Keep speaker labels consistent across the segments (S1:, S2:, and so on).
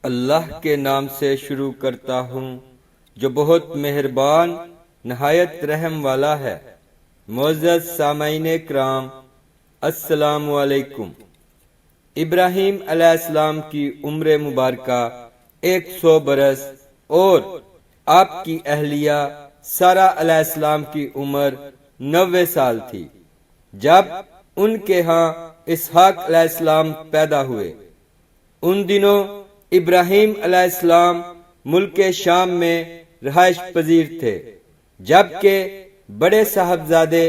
S1: اللہ کے نام سے شروع کرتا ہوں جو بہت مہربان نہایت رحم والا ہے۔ معزز سامعین کرام، السلام علیکم۔ ابراہیم علیہ السلام کی عمر مبارکہ 100 برس اور آپ کی اہلیہ سارہ علیہ السلام کی عمر 90 سال تھی جب ان کے ہاں اسحاق علیہ السلام پیدا ہوئے۔ ان دنوں ابراہیم علیہ السلام ملک شام میں رہائش پذیر تھے، جبکہ بڑے صاحبزادے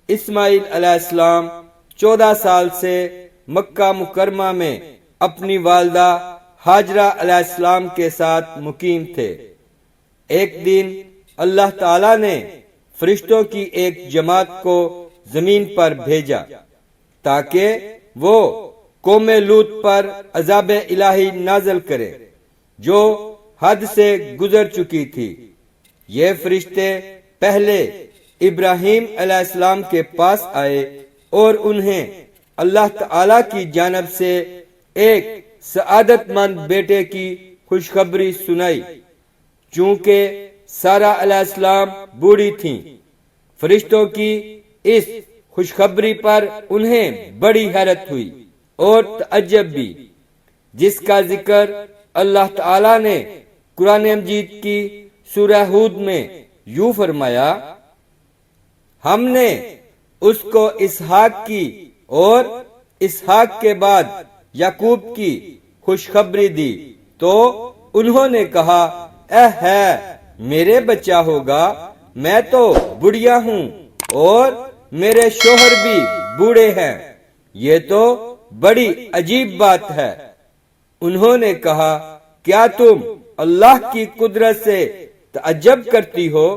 S1: اسماعیل علیہ السلام 14 سال سے مکہ مکرمہ میں اپنی والدہ ہاجرہ علیہ السلام کے ساتھ مقیم تھے۔ ایک دن اللہ تعالی نے فرشتوں کی ایک جماعت کو زمین پر بھیجا تاکہ وہ قوم لوط پر عذاب الہی نازل کرے جو حد سے گزر چکی تھی۔ یہ فرشتے پہلے ابراہیم علیہ السلام کے پاس آئے اور انہیں اللہ تعالی کی جانب سے ایک سعادت مند بیٹے کی خوشخبری سنائی۔ چونکہ سارہ علیہ السلام بوڑھی تھیں، فرشتوں کی اس خوشخبری پر انہیں بڑی حیرت ہوئی اور تعجب بھی، جس کا ذکر اللہ تعالی نے قرآن مجید کی سورہ ہود میں یوں فرمایا: ہم نے اس کو اسحاق کی اور اسحاق کے بعد یعقوب کی خوشخبری دی تو انہوں نے کہا، اے ہے میرے بچہ ہوگا، میں تو بڑھیا ہوں اور میرے شوہر بھی بوڑھے ہیں، یہ تو بڑی عجیب بات ہے۔ انہوں نے کہا، کیا تم اللہ کی قدرت سے تعجب کرتی ہو؟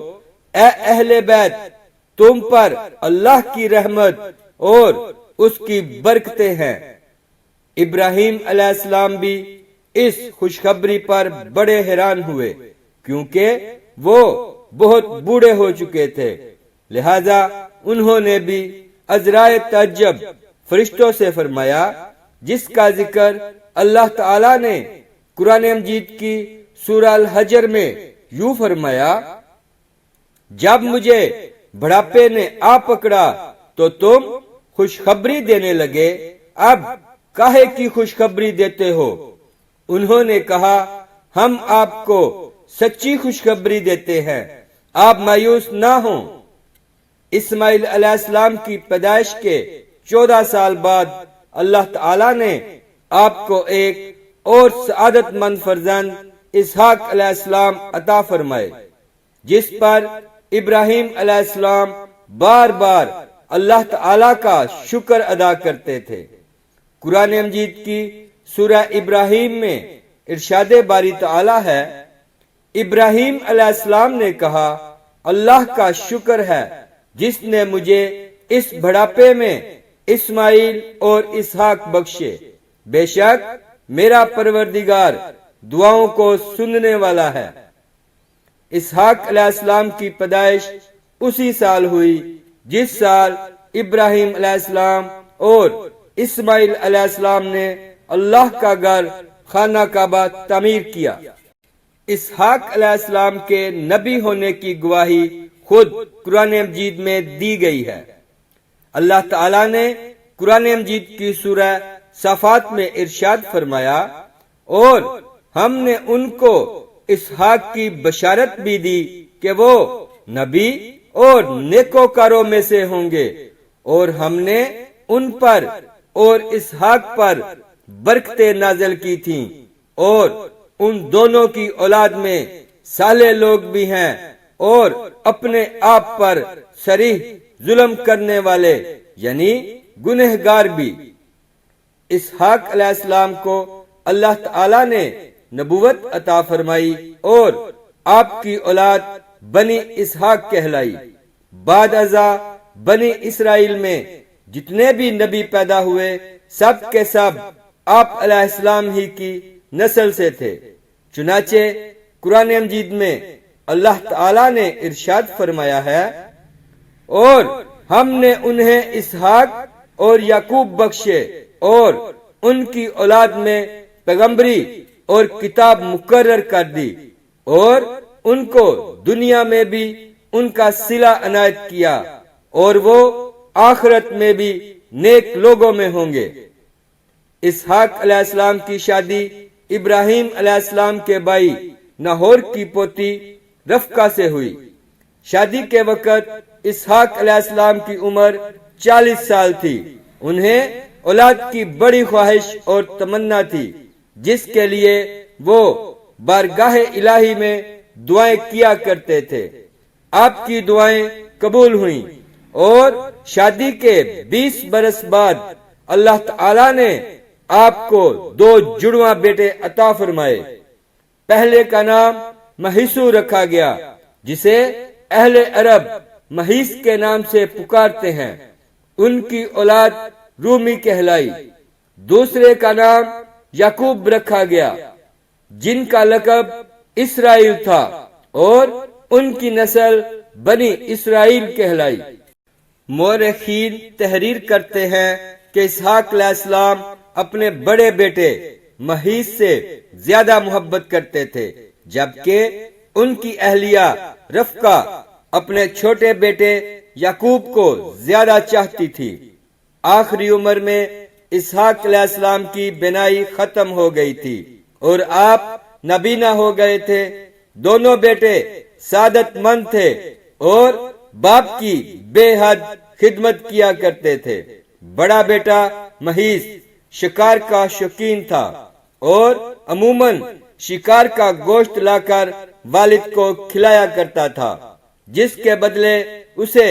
S1: اے اہل بیت، تم پر اللہ کی رحمت اور اس کی برکتیں ہیں۔ ابراہیم علیہ السلام بھی اس خوشخبری پر بڑے حیران ہوئے، کیونکہ وہ بہت بوڑھے ہو چکے تھے، لہذا انہوں نے بھی عذرائے تعجب فرشتوں سے فرمایا، جس کا ذکر اللہ تعالی نے قرآن مجید کی سورہ الحجر میں یوں فرمایا: جب مجھے بڑھاپے نے آ پکڑا تو تم خوشخبری دینے لگے، اب کاہے کی خوشخبری دیتے ہو؟ انہوں نے کہا، ہم آپ کو سچی خوشخبری دیتے ہیں، آپ مایوس نہ ہوں۔ اسماعیل علیہ السلام کی پیدائش کے 14 سال بعد اللہ تعالی نے آپ کو ایک اور سعادت مند فرزند اسحاق علیہ السلام عطا فرمائے، جس پر ابراہیم علیہ السلام بار بار اللہ تعالی کا شکر ادا کرتے تھے۔ قرآن مجید کی سورہ ابراہیم میں ارشاد باری تعالی ہے: ابراہیم علیہ السلام نے کہا، اللہ کا شکر ہے جس نے مجھے اس بڑھاپے میں اسماعیل اور اسحاق بخشے، بے شک میرا پروردگار دعاؤں کو سننے والا ہے۔ اسحاق علیہ السلام کی پیدائش اسی سال ہوئی جس سال ابراہیم علیہ السلام اور اسماعیل علیہ السلام نے اللہ کا گھر خانہ کعبہ تعمیر کیا۔ اسحاق علیہ السلام کے نبی ہونے کی گواہی خود قرآن مجید میں دی گئی ہے۔ اللہ تعالی نے قرآن مجید کی سورہ صافات میں ارشاد فرمایا، اور ہم نے ان کو اسحاق کی بشارت بھی دی کہ وہ نبی اور نیکوکاروں میں سے ہوں گے، اور ہم نے ان پر اور اسحاق پر برکتیں نازل کی تھیں، اور ان دونوں کی اولاد میں صالح لوگ بھی ہیں اور اپنے آپ پر صریح ظلم کرنے والے یعنی گنہگار بھی۔ اسحاق علیہ السلام کو اللہ تعالی نے نبوت عطا فرمائی اور آپ کی اولاد بنی اسحاق کہلائی۔ بعد ازاں بنی اسرائیل میں جتنے بھی نبی پیدا ہوئے سب کے سب آپ علیہ السلام ہی کی نسل سے تھے۔ چنانچہ قرآن مجید میں اللہ تعالی نے ارشاد فرمایا ہے، اور ہم نے انہیں اسحاق اور یعقوب بخشے اور ان کی اولاد میں پیغمبری اور کتاب مقرر کر دی اور ان کو دنیا میں بھی ان کا صلہ عنایت کیا اور وہ آخرت میں بھی نیک لوگوں میں ہوں گے۔ اسحاق علیہ السلام کی شادی ابراہیم علیہ السلام کے بھائی ناہور کی پوتی رفقہ سے ہوئی۔ شادی کے وقت اسحاق علیہ السلام کی عمر 40 سال تھی۔ انہیں اولاد کی بڑی خواہش اور تمنا تھی، جس کے لیے وہ بارگاہ الہی میں دعائیں کیا کرتے تھے۔ آپ کی دعائیں قبول ہوئیں اور شادی کے 20 برس بعد اللہ تعالی نے آپ کو 2 جڑواں بیٹے عطا فرمائے۔ پہلے کا نام مہیسو رکھا گیا، جسے اہل عرب مہیس کے نام سے پکارتے ہیں۔ ان کی اولاد رومی کہلائی۔ دوسرے کا نام یعقوب رکھا گیا، جن کا لقب اسرائیل تھا، اور ان کی نسل بنی اسرائیل کہلائی۔ مورخین تحریر کرتے ہیں کہ اسحاق علیہ السلام اپنے بڑے بیٹے مہیس سے زیادہ محبت کرتے تھے، جبکہ ان کی اہلیہ رفقہ اپنے چھوٹے بیٹے یعقوب کو زیادہ چاہتی تھی۔ آخری عمر میں اسحاق علیہ السلام کی بینائی ختم ہو گئی تھی اور آپ نابینا ہو گئے تھے۔ دونوں بیٹے سعادت مند تھے اور باپ کی بے حد خدمت کیا کرتے تھے۔ بڑا بیٹا مہیس شکار کا شوقین تھا اور عموماً شکار کا گوشت لا کر والد کو کھلایا کرتا تھا، جس کے بدلے اسے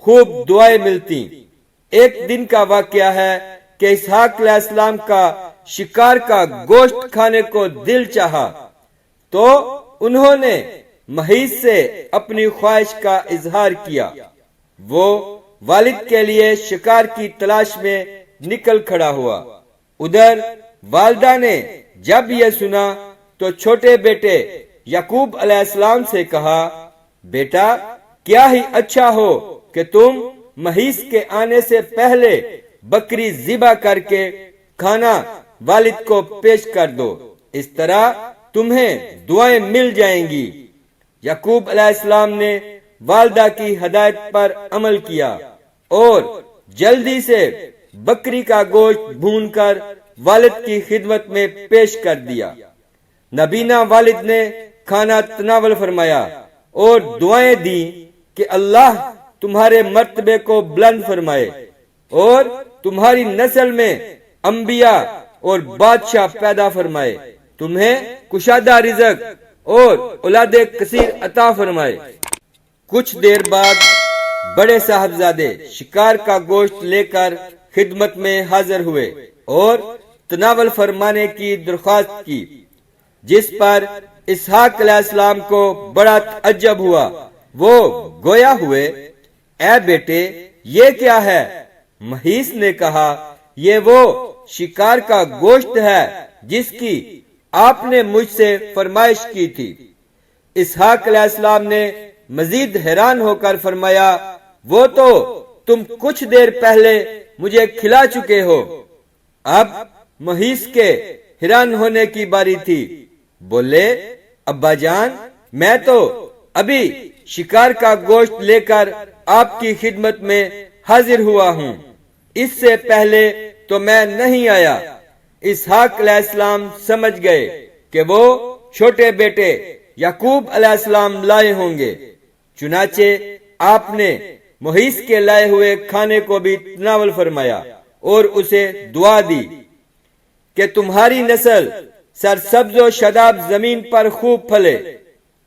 S1: خوب دعائیں ملتی۔ ایک دن کا واقعہ ہے کہ اسحاق علیہ السلام کا شکار کا گوشت کھانے کو دل چاہا، تو انہوں نے مہیس سے اپنی خواہش کا اظہار کیا۔ وہ والد کے لیے شکار کی تلاش میں نکل کھڑا ہوا۔ ادھر والدہ نے جب یہ سنا تو چھوٹے بیٹے یعقوب علیہ السلام سے کہا، بیٹا کیا ہی اچھا ہو کہ تم مہیس کے آنے سے پہلے بکری ذبح کر کے کھانا والد کو پیش کر دو، اس طرح تمہیں دعائیں مل جائیں گی۔ یعقوب علیہ السلام نے والدہ کی ہدایت پر عمل کیا اور جلدی سے بکری کا گوشت بھون کر والد کی خدمت میں پیش کر دیا۔ نبینا والد نے کھانا تناول فرمایا اور دعائیں دی کہ اللہ تمہارے مرتبے کو بلند فرمائے اور تمہاری نسل میں انبیاء اور بادشاہ پیدا فرمائے، تمہیں کشادہ رزق اور اولاد کثیر عطا فرمائے۔ کچھ دیر بعد بڑے صاحبزادے شکار کا گوشت لے کر خدمت میں حاضر ہوئے اور تناول فرمانے کی درخواست کی، جس پر اسحاق علیہ السلام کو بڑا تعجب ہوا۔ وہ گویا ہوئے، اے بیٹے یہ کیا ہے؟ مہیس نے کہا، یہ وہ شکار کا گوشت ہے جس کی آپ نے مجھ سے فرمائش کی تھی۔ اسحاق علیہ السلام نے مزید حیران ہو کر فرمایا، وہ تو تم کچھ دیر پہلے مجھے کھلا چکے ہو۔ اب مہیس کے حیران ہونے کی باری تھی۔ بولے، ابا جان میں تو ابھی شکار کا گوشت لے کر آپ کی خدمت میں حاضر ہوا ہوں، اس سے پہلے تو میں نہیں آیا۔ اسحاق علیہ السلام سمجھ گئے کہ وہ چھوٹے بیٹے یعقوب علیہ السلام لائے ہوں گے، چنانچہ آپ نے مہیس کے لائے ہوئے کھانے کو بھی تناول فرمایا اور اسے دعا دی کہ تمہاری نسل سرسبز و شاداب زمین پر خوب پھلے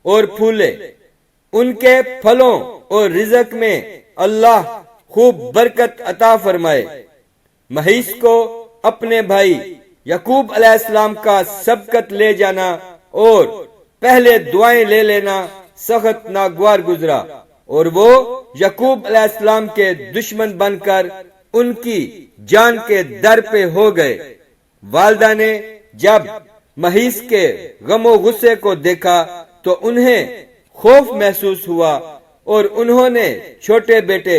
S1: اور پھولے، ان کے پھلوں اور رزق میں اللہ خوب برکت عطا فرمائے۔ مہیس کو اپنے بھائی یعقوب علیہ السلام کا سبقت لے جانا اور پہلے دعائیں لے لینا سخت ناگوار گزرا، اور وہ یعقوب علیہ السلام کے دشمن بن کر ان کی جان کے در پہ ہو گئے۔ والدہ نے جب مہیس کے غم و غصے کو دیکھا تو انہیں خوف محسوس ہوا، اور انہوں نے چھوٹے بیٹے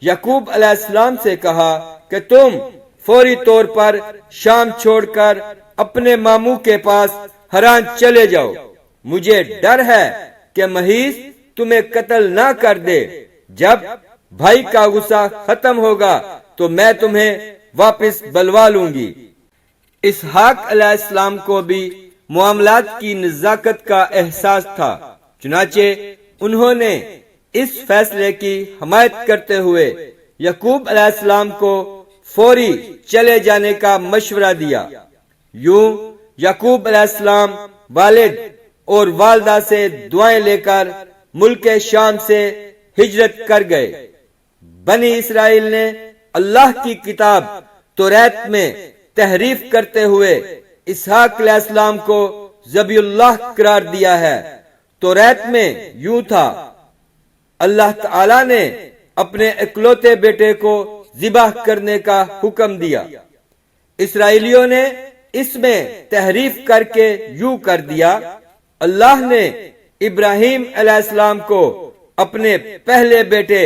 S1: یعقوب علیہ السلام سے کہا کہ تم فوری طور پر شام چھوڑ کر اپنے ماموں کے پاس حران چلے جاؤ، مجھے ڈر ہے کہ محیص تمہیں قتل نہ کر دے۔ جب بھائی کا غصہ ختم ہوگا تو میں تمہیں واپس بلوا لوں گی۔ اسحاق علیہ السلام کو بھی معاملات کی نزاکت کا احساس تھا، چنانچہ انہوں نے اس فیصلے کی حمایت کرتے ہوئے یعقوب علیہ السلام کو فوری چلے جانے کا مشورہ دیا۔ یوں یعقوب علیہ السلام والد اور والدہ سے دعائیں لے کر ملک شام سے ہجرت کر گئے۔ بنی اسرائیل نے اللہ کی کتاب توریت میں تحریف کرتے ہوئے اسحاق علیہ السلام کو ذبیح اللہ قرار دیا ہے۔ توریت میں یوں تھا، اللہ تعالی نے اپنے اکلوتے بیٹے کو ذبح کرنے کا حکم دیا۔ اسرائیلیوں نے اس میں تحریف کر کے یوں کر دیا، اللہ نے ابراہیم علیہ السلام کو اپنے پہلے بیٹے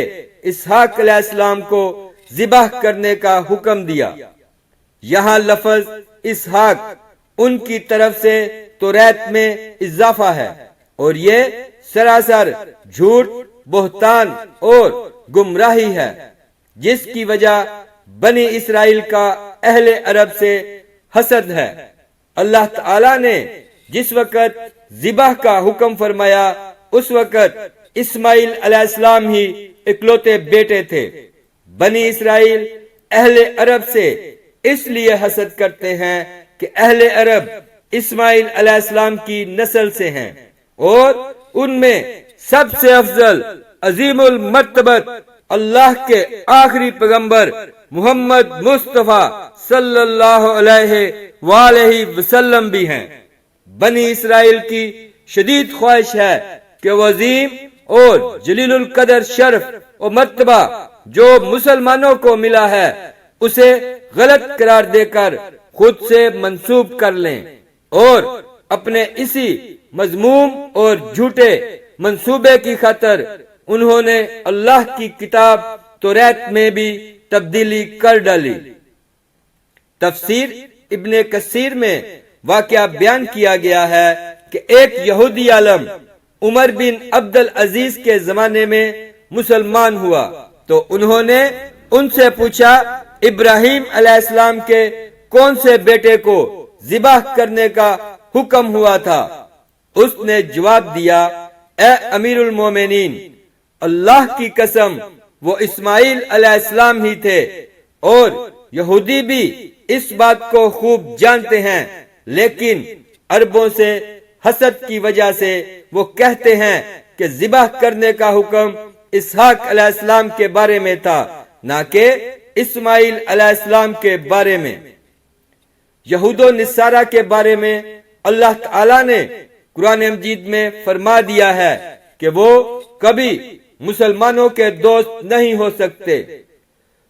S1: اسحاق علیہ السلام کو ذبح کرنے کا حکم دیا۔ یہاں لفظ اسحاق ان کی طرف سے توریت میں اضافہ ہے، اور یہ سراسر جھوٹ، بہتان اور گمراہی ہے، جس کی وجہ بنی اسرائیل کا اہل عرب سے حسد ہے۔ اللہ تعالی نے جس وقت ذبح کا حکم فرمایا اس وقت اسماعیل علیہ السلام ہی اکلوتے بیٹے تھے۔ بنی اسرائیل اہل عرب سے اس لیے حسد کرتے ہیں کہ اہل عرب اسماعیل علیہ السلام کی نسل سے ہیں، اور ان میں سب سے افضل عظیم المرتبت اللہ کے آخری پیغمبر محمد مصطفیٰ صلی اللہ علیہ وآلہ وسلم بھی ہیں۔ بنی اسرائیل کی شدید خواہش ہے کہ وہ عظیم اور جلیل القدر شرف و مرتبہ جو مسلمانوں کو ملا ہے اسے غلط قرار دے کر خود سے منسوب کر لیں، اور اپنے اسی مذموم اور جھوٹے منصوبے کی خاطر انہوں نے اللہ کی کتاب توریت میں بھی تبدیلی کر ڈالی۔ تفسیر ابن کثیر میں واقعہ بیان کیا گیا ہے کہ ایک یہودی عالم عمر بن عبد العزیز کے زمانے میں مسلمان ہوا تو انہوں نے ان سے پوچھا ابراہیم علیہ السلام کے کون سے بیٹے کو ذبح کرنے کا حکم ہوا تھا؟ اس نے جواب دیا، اے امیر المومنین، اللہ کی قسم وہ اسماعیل علیہ السلام ہی تھے، اور یہودی بھی اس بات کو خوب جانتے ہیں، لیکن عربوں سے حسد کی وجہ سے وہ کہتے ہیں کہ ذبح کرنے کا حکم اسحاق علیہ السلام کے بارے میں تھا، نہ کہ اسماعیل علیہ السلام کے بارے میں۔ یہود و نصارہ کے بارے میں اللہ تعالی نے قرآن مجید میں فرما دیا ہے کہ وہ کبھی مسلمانوں کے دوست نہیں ہو سکتے۔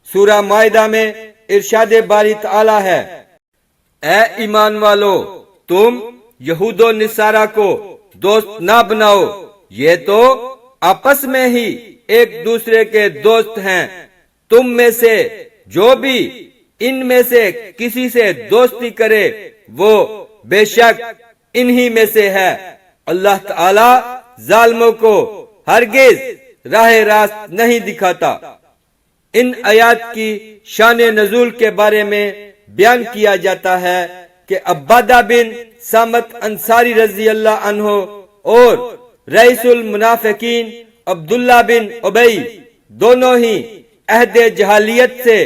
S1: سورہ مائدہ میں ارشاد باری تعالی ہے، اے ایمان والو، تم یہود و نصارہ کو دوست نہ بناؤ، یہ تو آپس میں ہی ایک دوسرے کے دوست ہیں۔ تم میں سے جو بھی ان میں سے کسی سے دوستی کرے وہ بے شک انہی میں سے ہے۔ اللہ تعالی ظالموں کو ہرگز راہ راست نہیں دکھاتا۔ ان آیات کی شان نزول کے بارے میں بیان کیا جاتا ہے کہ عبادہ بن صامت انصاری رضی اللہ عنہ اور رئیس المنافقین عبداللہ بن ابی دونوں ہی عہد جہالیت سے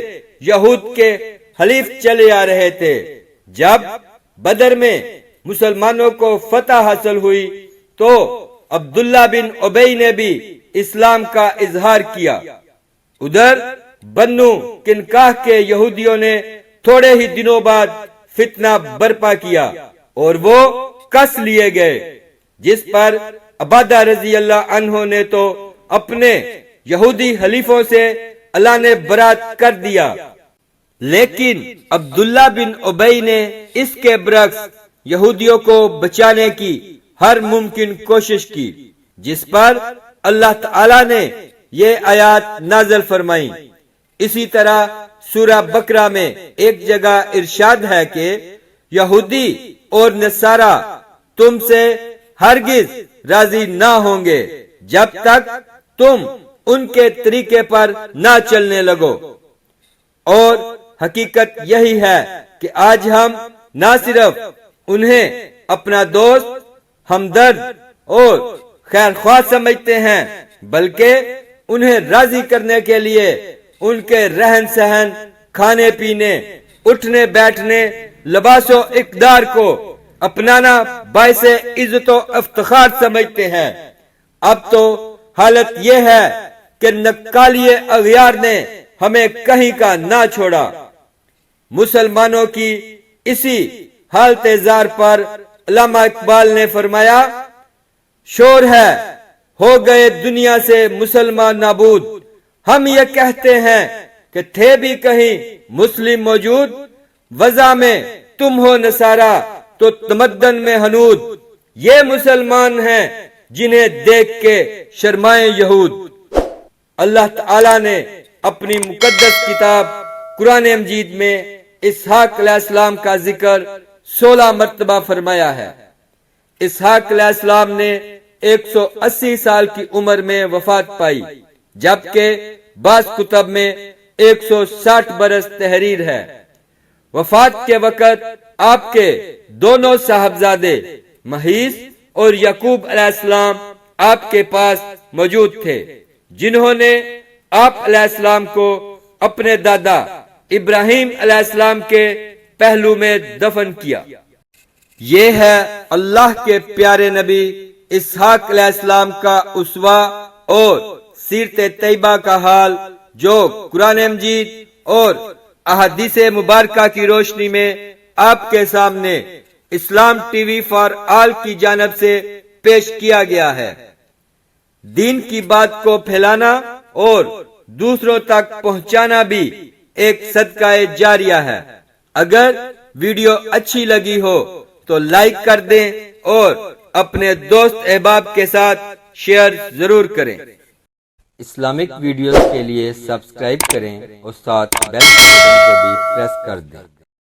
S1: یہود کے حلیف چلے آ رہے تھے۔ جب بدر میں مسلمانوں کو فتح حاصل ہوئی تو عبداللہ بن ابی نے بھی اسلام کا اظہار کیا۔ ادھر بنو کنکاہ کے یہودیوں نے تھوڑے ہی دنوں بعد فتنہ برپا کیا اور وہ کس لیے گئے، جس پر عبادہ رضی اللہ عنہ نے تو اپنے یہودی حلیفوں سے اللہ نے برات کر دیا، لیکن عبداللہ بن ابی نے اس کے برعکس یہودیوں کو بچانے کی ہر ممکن کوشش کی، جس پر اللہ تعالی نے یہ آیات نازل فرمائی۔ اسی طرح سورہ بقرہ میں ایک جگہ ارشاد ہے کہ یہودی اور نصارہ تم سے ہرگز راضی نہ ہوں گے جب تک تم ان کے طریقے پر نہ چلنے لگو۔ اور حقیقت یہی ہے کہ آج ہم نہ صرف انہیں اپنا دوست، ہمدرد اور خیر خواہ سمجھتے ہیں، بلکہ انہیں راضی کرنے کے لیے ان کے رہن سہن، کھانے پینے، اٹھنے بیٹھنے، لباس و اقدار کو اپنانا باعث عزت و افتخار سمجھتے ہیں۔ اب تو حالت یہ ہے کہ نکالی اغیار نے ہمیں کہیں کا نہ چھوڑا۔ مسلمانوں کی اسی حالت زار پر علامہ اقبال نے فرمایا، شور ہے ہو گئے دنیا سے مسلمان نابود، ہم یہ کہتے ہیں کہ تھے بھی کہیں مسلم موجود، وضع میں تم ہو نصارہ تو تمدن میں ہنود، یہ مسلمان ہیں جنہیں دیکھ کے شرمائے یہود۔ اللہ تعالی نے اپنی مقدس کتاب قرآن مجید میں اسحاق علیہ السلام کا ذکر 16 مرتبہ فرمایا ہے۔ اسحاق علیہ السلام نے 180 سال کی عمر میں وفات پائی، جبکہ بعض کتب میں 160 برس تحریر ہے۔ وفات کے وقت آپ کے دونوں صاحبزادے مہیس اور یعقوب علیہ السلام آپ کے پاس موجود تھے، جنہوں نے آپ علیہ السلام کو اپنے دادا ابراہیم علیہ السلام کے پہلو میں دفن کیا۔ یہ ہے اللہ کے پیارے نبی اسحاق علیہ السلام کا اسوہ اور سیرت طیبہ کا حال، جو قرآن مجید اور احادیث مبارکہ کی روشنی میں آپ کے سامنے اسلام ٹی وی فار آل کی جانب سے پیش کیا گیا ہے۔ دین کی بات کو پھیلانا اور دوسروں تک پہنچانا بھی ایک صدقہ جاریہ ہے۔ اگر ویڈیو اچھی لگی ہو تو لائک کر دیں اور اپنے دوست احباب کے ساتھ شیئر ضرور کریں۔ اسلامک ویڈیوز کے لیے سبسکرائب کریں اور ساتھ بیل آئیکن کو بھی پریس کر دیں۔